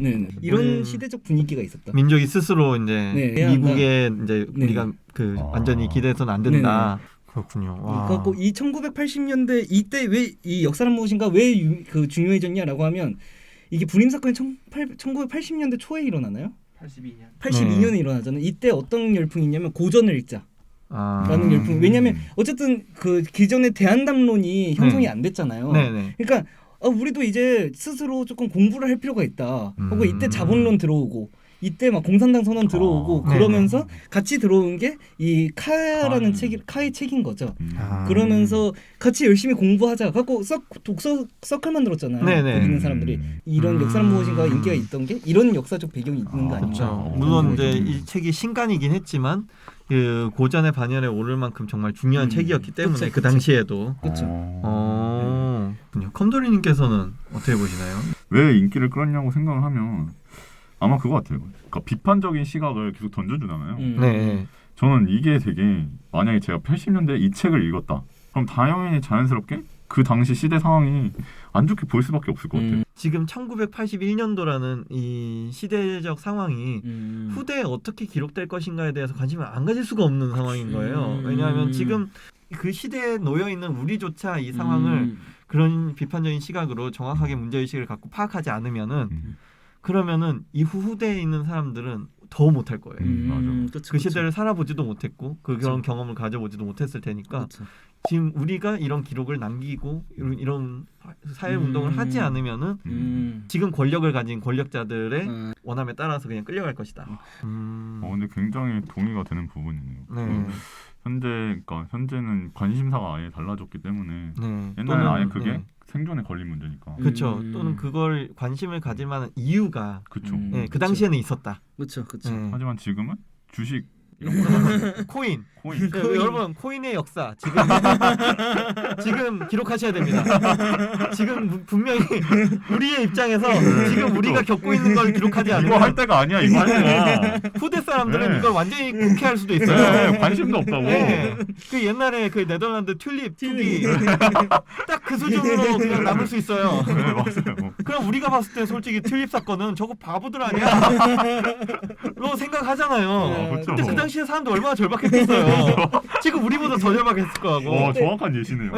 이런 시대적 분위기가 있었다. 민족이 스스로 이제 미국에 이제 우리가 그 완전히 기대해서는 안 된다. 그렇군요. 와. 그래갖고 이 1980년대 이때 왜 이 역사란 무엇인가 왜 그 중요해졌냐라고 하면 이게 불임 사건이 1980년대 초에 일어나나요? 82년에 일어나잖아요. 이때 어떤 열풍이 있냐면 고전을 읽자라는 열풍. 왜냐하면 어쨌든 그 기존의 대한담론이 형성이 안 됐잖아요. 그러니까 우리도 이제 스스로 조금 공부를 할 필요가 있다. 하고 이때 자본론 들어오고 이때 막 공산당 선언 들어오고 그러면서 같이 들어온 게 이 카라는 카의 책인 거죠. 그러면서 같이 열심히 공부하자. 갖고 독서 서클 만들었잖아요. 거기 있는 사람들이 이런 역사란 무엇인가 인기가 있던 게 이런 역사적 배경이 있는 거 아닌가. 그렇죠. 물론 이제 이 책이 신간이긴 했지만 그 고전의 반열에 오를 만큼 정말 중요한 책이었기 때문에 그 당시에도. 그렇죠. 컴돌이님께서는 어떻게 보시나요? 왜 인기를 끌었냐고 생각을 하면 아마 그거 같아요. 그러니까 비판적인 시각을 계속 던져주잖아요. 네. 저는 이게 되게 만약에 제가 80년대 이 책을 읽었다. 그럼 당연히 자연스럽게 그 당시 시대 상황이 안 좋게 보일 수밖에 없을 것 같아요. 지금 1981년도라는 이 시대적 상황이 후대에 어떻게 기록될 것인가에 대해서 관심을 안 가질 수가 없는 상황인 거예요. 왜냐하면 지금 그 시대에 놓여 있는 우리조차 이 상황을 그런 비판적인 시각으로 정확하게 문제의식을 갖고 파악하지 않으면은 그러면은 이후 후대에 있는 사람들은 더 못할 거예요. 그 시대를 살아보지도 못했고 그런 경험을 가져보지도 못했을 테니까 지금 우리가 이런 기록을 남기고 이런 사회 운동을 하지 않으면은 지금 권력을 가진 권력자들의 원함에 따라서 그냥 끌려갈 것이다. 근데 굉장히 동의가 되는 부분이네요. 현재는 관심사가 아예 달라졌기 때문에 옛날에는 아예 그게 생존에 걸린 문제니까. 그렇죠. 또는 그걸 관심을 가질 만한 이유가 그렇죠. 그 당시에는 있었다. 그렇죠. 하지만 지금은 주식 코인. 여러분 코인의 역사 지금 기록하셔야 됩니다. 지금 분명히 우리의 입장에서 지금 우리가 겪고 있는 걸 기록하지 않으면 이거 할 때가 아니야. 이거 할 때가. 후대 사람들은 이걸 완전히 국해할 수도 있어요. 관심도 없다고. 그 옛날에 그 네덜란드 튤립 투기 딱 그 수준으로 그냥 남을 수 있어요. 맞아요. 그럼 우리가 봤을 때 솔직히 튤립 사건은 저거 바보들 아니야? 로 생각하잖아요. 그렇죠. 근데 그 당시에 사람들 얼마나 절박했겠어요. 지금 우리보다 더 절박했을 거고. 정확한 예시네요.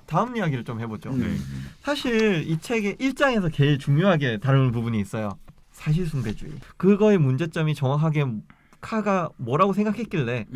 다음 이야기를 좀 해보죠. 사실 이 책의 1장에서 제일 중요하게 다루는 부분이 있어요. 사실숭배주의. 그거의 문제점이 정확하게 카가 뭐라고 생각했길래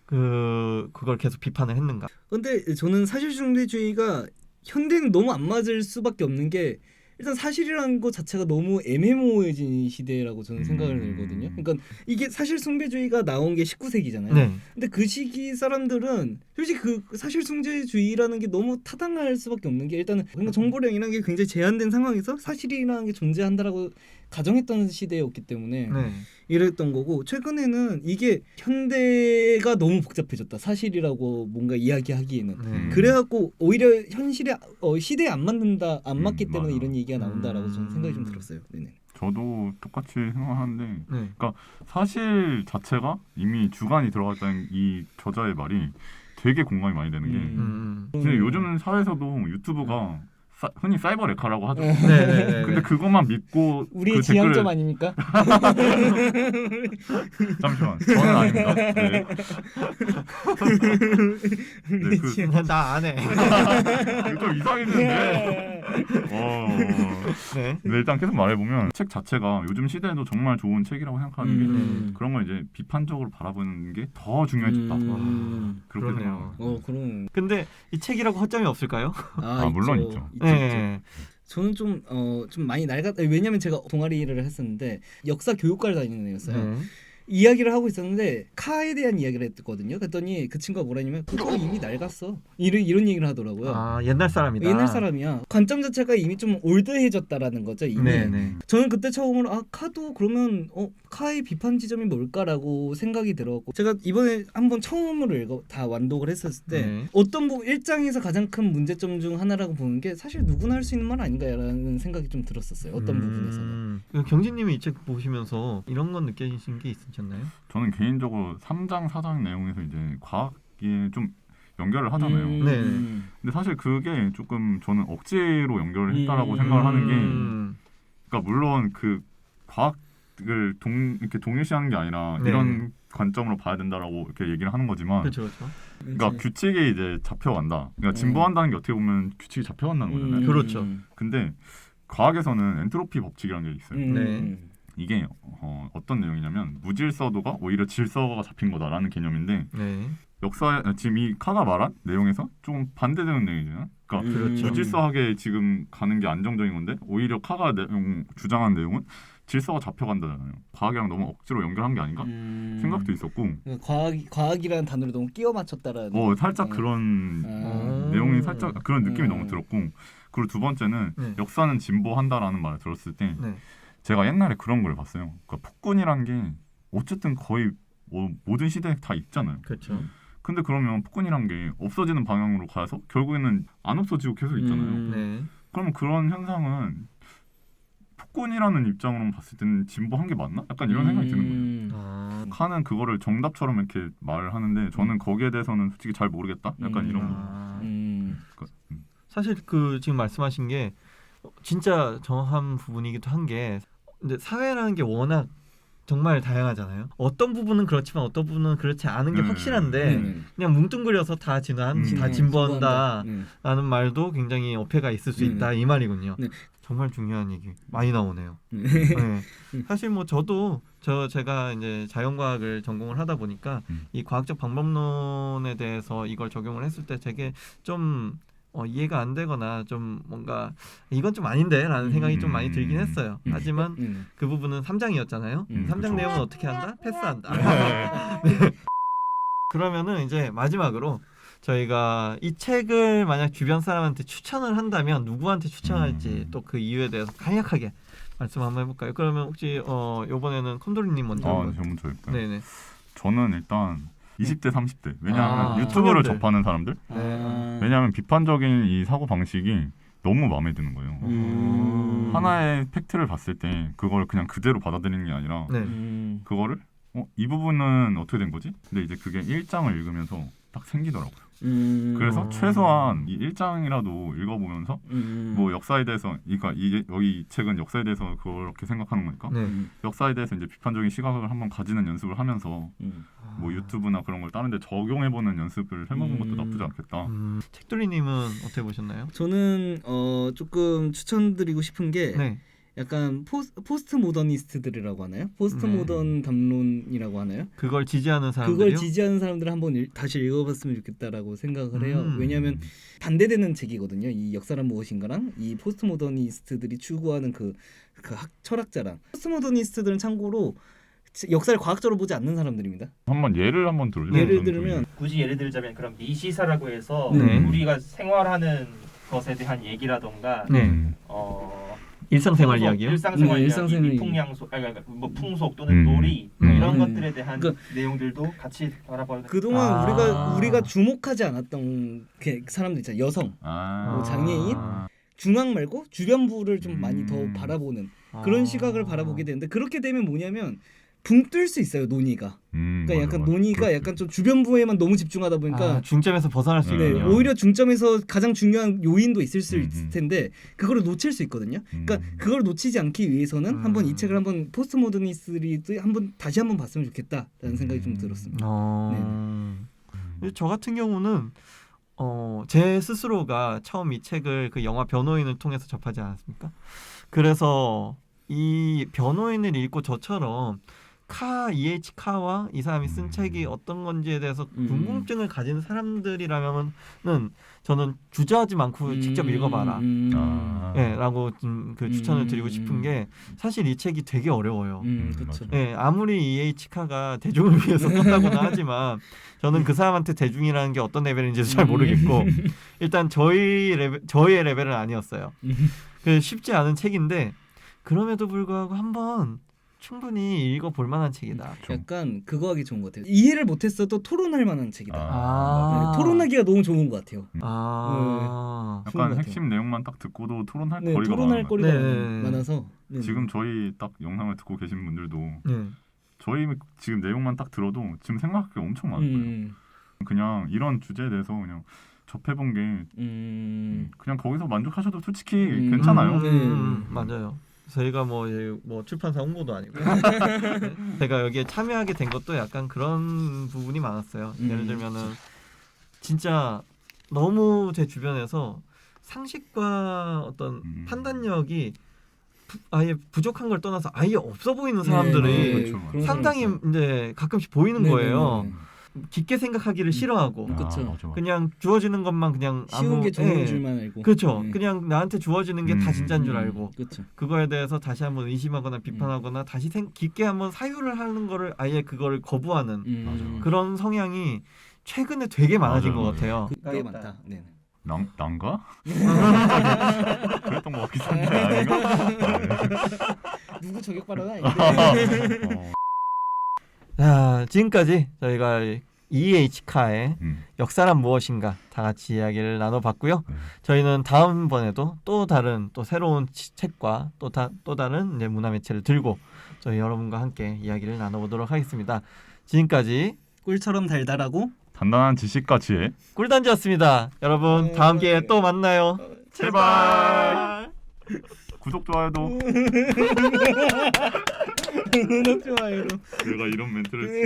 그걸 계속 비판을 했는가. 근데 저는 사실숭배주의가 현대는 너무 안 맞을 수밖에 없는 게 일단 사실이라는 것 자체가 너무 애매모호해진 시대라고 저는 생각을 들거든요. 그러니까 이게 사실 숭배주의가 나온 게 19세기잖아요. 근데 그 시기 사람들은 솔직히 그 사실 숭배주의라는 게 너무 타당할 수밖에 없는 게 일단은 그러니까 정보량이라는 게 굉장히 제한된 상황에서 사실이라는 게 존재한다라고 가정했던 시대였기 때문에 이랬던 거고 최근에는 이게 현대가 너무 복잡해졌다. 사실이라고 뭔가 이야기하기에는 그래갖고 오히려 현실에 시대에 안 맞기 때문에 맞아. 이런 얘기가 나온다라고 저는 생각이 좀 들었어요. 저도 똑같이 생각하는데 그러니까 사실 자체가 이미 주관이 들어갔다는 이 저자의 말이 되게 공감이 많이 되는 게 근데 요즘 사회에서도 유튜브가 흔히 사이버 레카라고 하죠. 근데 그것만 믿고 우리의 지향점 아닙니까? 잠시만, 저는 아닙니다. 나 안 해. 이거 좀 이상했는데. 근데 일단 계속 말해보면 책 자체가 요즘 시대에도 정말 좋은 책이라고 생각하는 게 그런 걸 이제 비판적으로 바라보는 게 더 중요해졌다. 그렇게 생각해요. 그럼. 근데 이 책이라고 허점이 없을까요? 물론 있죠. 저는 좀 많이 왜냐면 제가 동아리를 했었는데 역사 교육과를 다니는 애였어요. 이야기를 하고 있었는데 카에 대한 이야기를 했거든요. 그랬더니 그 친구가 뭐라냐면 그거 이미 낡았어. 이런 얘기를 하더라고요. 아 옛날 사람이다. 옛날 사람이야. 관점 자체가 이미 좀 올드해졌다라는 거죠. 이미. 네네. 저는 그때 처음으로 카도 그러면 카의 비판 지점이 뭘까라고 생각이 들었고 제가 이번에 한번 처음으로 다 완독을 했었을 때 어떤 부분 1장에서 가장 큰 문제점 중 하나라고 보는 게 사실 누구나 할 수 있는 말 아닌가라는 생각이 좀 들었었어요. 어떤 부분에서는. 경진님이 이 책 보시면서 이런 건 느껴지신 게 있으셨나요? 저는 개인적으로 3장, 4장 내용에서 이제 과학에 좀 연결을 하잖아요. 네. 근데 사실 그게 조금 저는 억지로 연결을 했다라고 생각을 하는 게, 그러니까 물론 그 과학을 이렇게 동일시하는 게 아니라 이런 관점으로 봐야 된다라고 이렇게 얘기를 하는 거지만, 그렇죠. 그러니까 규칙이 이제 잡혀간다. 그러니까 진보한다는 게 어떻게 보면 규칙이 잡혀간다는 거잖아요. 그렇죠. 근데 과학에서는 엔트로피 법칙이라는 게 있어요. 네. 이게 어떤 내용이냐면 무질서도가 오히려 질서가 잡힌 거다라는 개념인데 역사 지금 이 카가 말한 내용에서 좀 반대되는 내용이잖아요. 그러니까 그렇죠. 무질서하게 지금 가는 게 안정적인 건데 오히려 카가 주장한 내용은 질서가 잡혀간다잖아요. 과학이랑 너무 억지로 연결한 게 아닌가 생각도 있었고 과학이라는 단어를 너무 끼워 맞췄다라는 살짝 그런 내용이 살짝 그런 느낌이 너무 들었고 그리고 두 번째는 역사는 진보한다라는 말을 들었을 때 제가 옛날에 그런 걸 봤어요. 그러니까 폭군이란 게 어쨌든 거의 모든 시대에 다 있잖아요. 그렇죠. 근데 그러면 폭군이란 게 없어지는 방향으로 가서 결국에는 안 없어지고 계속 있잖아요. 그러면 그런 현상은 폭군이라는 입장으로 봤을 때는 진보한 게 맞나? 약간 이런 생각이 드는 거예요. 칸은 그거를 정답처럼 이렇게 말을 하는데 저는 거기에 대해서는 솔직히 잘 모르겠다. 약간 이런 거. 사실 그 지금 말씀하신 게 진짜 정확한 부분이기도 한 게 근데 사회라는 게 워낙 정말 다양하잖아요. 어떤 부분은 그렇지만 어떤 부분은 그렇지 않은 게 확실한데 그냥 뭉뚱그려서 다 진보한다라는 말도 굉장히 어폐가 있을 수 있다 이 말이군요. 정말 중요한 얘기 많이 나오네요. 사실 뭐 저도 제가 이제 자연과학을 전공을 하다 보니까 이 과학적 방법론에 대해서 이걸 적용을 했을 때 되게 좀 이해가 안 되거나 좀 뭔가 이건 좀 아닌데라는 생각이 좀 많이 들긴 했어요. 하지만 그 부분은 3장이었잖아요. 3장 그쵸. 내용은 어떻게 한다? 패스한다. 그러면은 이제 마지막으로 저희가 이 책을 만약 주변 사람한테 추천을 한다면 누구한테 추천할지 또 그 이유에 대해서 간략하게 말씀 한번 해볼까요? 그러면 혹시 이번에는 콘돌이님 먼저. 저 먼저 할까요? 네네. 저는 일단 20대, 30대. 왜냐하면 유튜브를 청년들. 접하는 사람들. 왜냐하면 비판적인 이 사고 방식이 너무 마음에 드는 거예요. 하나의 팩트를 봤을 때 그걸 그냥 그대로 받아들이는 게 아니라 그거를 이 부분은 어떻게 된 거지? 근데 이제 그게 1장을 읽으면서 딱 생기더라고요. 그래서 최소한 이 1장이라도 읽어보면서 뭐 역사에 대해서 그러니까 여기 이 책은 역사에 대해서 그렇게 생각하는 거니까 역사에 대해서 이제 비판적인 시각을 한번 가지는 연습을 하면서 뭐 유튜브나 그런 걸 다른 데 적용해보는 연습을 해보는 것도 나쁘지 않겠다. 책돌이님은 어떻게 보셨나요? 저는 조금 추천드리고 싶은 게 약간 포스트 모더니스트들이라고 하나요? 포스트 모던 담론이라고 하나요? 그걸 지지하는 사람들이요? 그걸 지지하는 사람들 한번 다시 읽어봤으면 좋겠다라고 생각을 해요. 왜냐하면 반대되는 책이거든요. 이 역사란 무엇인가랑 이 포스트 모더니스트들이 추구하는 그 철학자랑 포스트 모더니스트들은 참고로 역사를 과학적으로 보지 않는 사람들입니다. 한번 예를 들어주세요. 예를 들면 굳이 예를 들자면 그럼 미시사라고 해서 우리가 생활하는 것에 대한 얘기라던가 일상생활 이야기요? 일상생활 이야기, 미풍양속, 뭐 풍속 또는 놀이 이런 것들에 대한 내용들도 같이 바라봐야. 그동안 우리가 주목하지 않았던 사람들 있잖아요. 여성, 뭐 장애인, 중앙 말고 주변부를 좀 많이 더 바라보는 그런 시각을 바라보게 되는데 그렇게 되면 뭐냐면 붕 뜰 수 있어요 논의가. 그러니까 약간 논의가 약간 좀 주변부에만 너무 집중하다 보니까 중점에서 벗어날 수 있군요. 오히려 중점에서 가장 중요한 요인도 있을 수 있을 텐데 그거를 놓칠 수 있거든요. 그러니까 그걸 놓치지 않기 위해서는 한번 이 책을 한번 포스트 모더니스트들이 다시 한번 봤으면 좋겠다라는 생각이 좀 들었습니다. 저 같은 경우는 제 스스로가 처음 이 책을 그 영화 변호인을 통해서 접하지 않았습니까? 그래서 이 변호인을 읽고 저처럼 카 EH 카와 이 사람이 쓴 책이 어떤 건지에 대해서 궁금증을 가진 사람들이라면은 저는 주저하지 않고 직접 읽어봐라. 네, 라고 좀 그 추천을 드리고 싶은 게 사실 이 책이 되게 어려워요. 그렇죠. 네, 아무리 EH 카가 대중을 위해서 썼다고는 하지만 저는 그 사람한테 대중이라는 게 어떤 레벨인지도 잘 모르겠고 일단 저희의 레벨은 아니었어요. 그 쉽지 않은 책인데 그럼에도 불구하고 한번 충분히 읽어볼 만한 책이다. 약간 그거 하기 좋은 것 같아요. 이해를 못했어도 토론할 만한 책이다. 아. 네, 토론하기가 너무 좋은 것 같아요. 약간 핵심 내용만 딱 듣고도 토론할 거리가 토론할 많아요. 거리가 많아서 지금 저희 딱 영상을 듣고 계신 분들도 저희 지금 내용만 딱 들어도 지금 생각할 게 엄청 많을 거예요. 그냥 이런 주제에 대해서 그냥 접해본 게 그냥 거기서 만족하셔도 솔직히 괜찮아요. 맞아요. 저희가 뭐 출판사 홍보도 아니고 제가 여기에 참여하게 된 것도 약간 그런 부분이 많았어요. 예를 들면은 진짜 너무 제 주변에서 상식과 어떤 판단력이 아예 부족한 걸 떠나서 아예 없어 보이는 사람들이 그렇죠. 상당히 이제 가끔씩 보이는 거예요. 깊게 생각하기를 싫어하고 그냥 주어지는 것만 그냥 쉬운 게 좋은 줄만 알고 그렇죠. 그냥 나한테 주어지는 게 다 진짜인 줄 알고 그렇죠. 그거에 대해서 다시 한번 의심하거나 비판하거나 다시 깊게 한번 사유를 하는 거를 아예 그거를 거부하는 그런 성향이 최근에 되게 많아진 것 같아요. 꽤 많다. 네. 난가? 그랬던 것 같기도 한데 아닌가? 누구 저격 발언 아닌데. 자, 지금까지 저희가 EH 카의 역사란 무엇인가 다 같이 이야기를 나눠봤고요. 저희는 다음번에도 또 다른 또 새로운 책과 또 다른 이제 문화 매체를 들고 저희 여러분과 함께 이야기를 나눠보도록 하겠습니다. 지금까지 꿀처럼 달달하고 단단한 지식과 지혜 꿀단지였습니다. 여러분 다음 기회에 또 만나요. 제발 구독 좋아요도 구독 좋아요도 내가 이런 멘트를